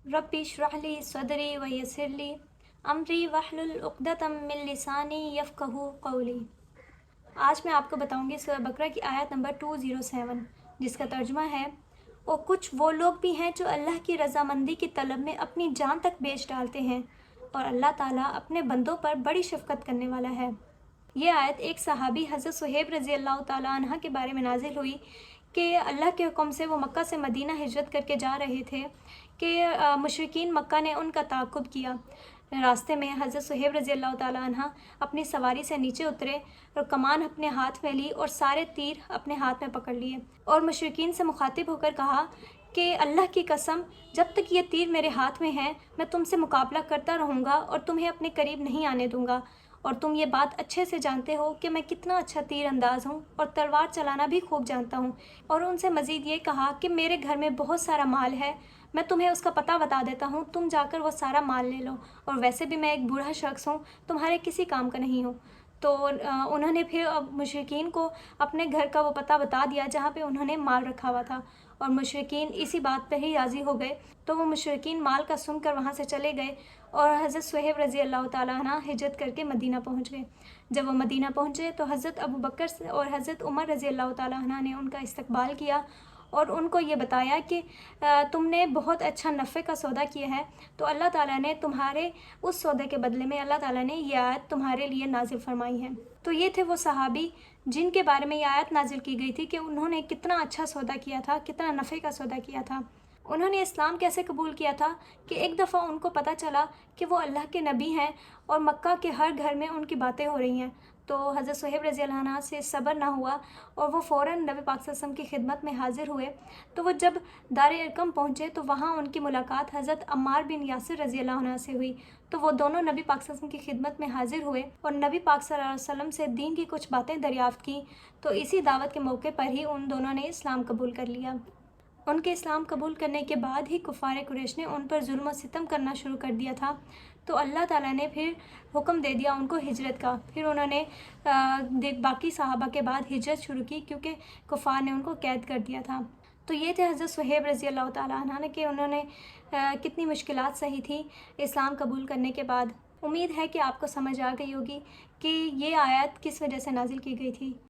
Rabbi इश्रह ली सदरी व यस्सिर ली अमरी वहलुल उक़दतम मिन लिसानी यफ़क़हू क़ौली। आज मैं आपको बताऊंगी सूरह बकरा की आयत नंबर 207, जिसका तर्जुमा है, और कुछ वो लोग भी हैं जो अल्लाह की रज़ामंदी की तलब में अपनी जान तक बेच डालते हैं, और अल्लाह ताला अपने बंदों पर बड़ी शफ़क़त करने वाला है। ये आयत एक सहाबी हज़रत सुहैब रज़ी अल्लाह ताला अन्हा के बारे में नाजिल हुई कि अल्लाह के हुक्म से वो मक्का से मदीना हिजरत करके जा रहे थे कि मुशरिकीन मक्का ने उनका ताक़ुब किया। रास्ते में हज़रत सुहैब रज़ी अल्लाह ताला अन्हा अपनी सवारी से नीचे उतरे और कमान अपने हाथ में ली और सारे तीर अपने हाथ में पकड़ लिए और मुशरिकीन से मुखातिब होकर कहा कि अल्लाह की कसम, जब तक ये तीर मेरे हाथ में हैं मैं तुमसे मुकाबला करता रहूँगा और तुम्हें अपने करीब नहीं आने दूँगा, और तुम ये बात अच्छे से जानते हो कि मैं कितना अच्छा तीर अंदाज़ हूँ और तलवार चलाना भी खूब जानता हूँ। और उनसे मज़ीद ये कहा कि मेरे घर में बहुत सारा माल है, मैं तुम्हें उसका पता बता देता हूँ, तुम जाकर वो सारा माल ले लो, और वैसे भी मैं एक बूढ़ा शख्स हूँ, तुम्हारे किसी काम का नहीं हूँ। तो उन्होंने फिर मुशरिकीन को अपने घर का वो पता बता दिया जहाँ पे उन्होंने माल रखा हुआ था, और मुशरिकीन इसी बात पर ही राज़ी हो गए। तो वो मुशरिकीन माल का सुनकर वहाँ से चले गए और हज़रत सुहैब रज़ी अल्लाह ताला अन्हा हिजरत करके मदीना पहुँच गए। जब वो मदीना पहुँचे तो हज़रत अबू बकर और हज़रत उमर रज़ी अल्लाह ताला अन्हा ने उनका इस्तकबाल किया और उनको ये बताया कि तुमने बहुत अच्छा नफ़े का सौदा किया है, तो अल्लाह ताला ने तुम्हारे उस सौदे के बदले में अल्लाह ताला ने ये आयत तुम्हारे लिए नाजिल फरमाई है। तो ये थे वो सहाबी जिनके बारे में ये आयत नाजिल की गई थी कि उन्होंने कितना अच्छा सौदा किया था, कितना नफ़े का सौदा किया था। उन्होंने इस्लाम कैसे कबूल किया था कि एक दफ़ा उनको पता चला कि वो अल्लाह के नबी हैं और मक्का के हर घर में उनकी बातें हो रही हैं। तो हज़रत सुहैब रज़ी अल्लाह अन्हा से सब्र ना हुआ और वो फ़ौरन नबी पाक सल्लल्लाहु अलैहि वसल्लम की खिदमत में हाज़िर हुए। तो वो जब दार अरकम पहुँचे तो वहाँ उनकी मुलाकात हज़रत अम्मार बिन यासिर रज़ी अल्लाह अन्हु से हुई। तो वो दोनों नबी पाक सल्लल्लाहु अलैहि वसल्लम की खिदमत में हाज़िर हुए और नबी पाक सल्लल्लाहु अलैहि वसल्लम से दीन की कुछ बातें दरियाफ़्त की। तो इसी दावत के मौके पर ही उन दोनों ने इस्लाम कबूल कर लिया। उनके इस्लाम कबूल करने के बाद ही कुफ़ार कुरैश ने उन पर जुल्म और सितम करना शुरू कर दिया था। तो अल्लाह ताला ने फिर हुक्म दे दिया उनको हिजरत का। फिर उन्होंने बाकी सहाबा के बाद हिजरत शुरू की क्योंकि कुफ़ार ने उनको कैद कर दिया था। तो ये थे हज़रत सुहैब रज़ी अल्लाह ताला अन्हा ने कि उन्होंने कितनी मुश्किलात सही थी इस्लाम कबूल करने के बाद। उम्मीद है कि आपको समझ आ गई होगी कि ये आयत किस वजह से नाजिल की गई थी।